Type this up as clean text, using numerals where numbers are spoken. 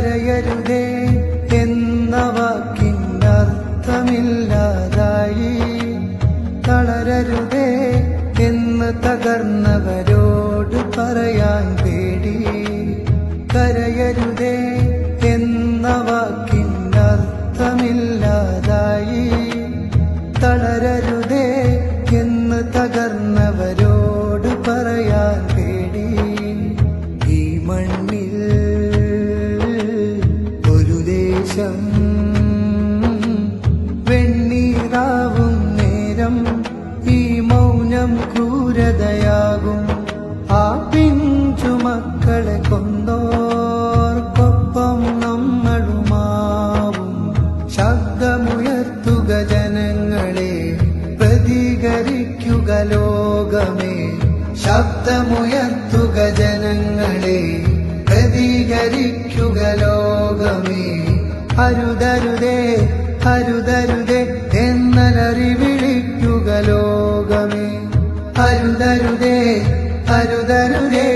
കരയരുതേ എന്ന വാക്കിനർത്ഥമില്ലാതായി. തളരരുതേ എന്ന് തകർന്നവരോട് പറയാൻ പേടി. കരയരുതേ എന്ന വാക്കിനർത്ഥമില്ലാതായി. തളരരുതേ എന്ന് തകർന്നവരോട് പറയാൻ പേടി. ഈ മണ്ണിൽ ഒരു ദേശം വെണ്ണീറാവും നേരം ഈ മൗനം ക്രൂരതയാകും. ആ പിഞ്ചു മക്കളെ കൊന്നോർക്കൊപ്പം നമ്മളുമാവും. ശബ്ദമുയർത്തുക ജനങ്ങളെ, പ്രതികരിക്കുക ലോകമേ. ശബ്ദമുയർത്തുക ജനങ്ങളെ, പ്രതികരിക്കുക ലോകമേ. അരുതരുതേ അരുതരുതേ എന്നലറി വിളിക്കുക ലോകമേ. അരുതരുതേ അരുതരുതേ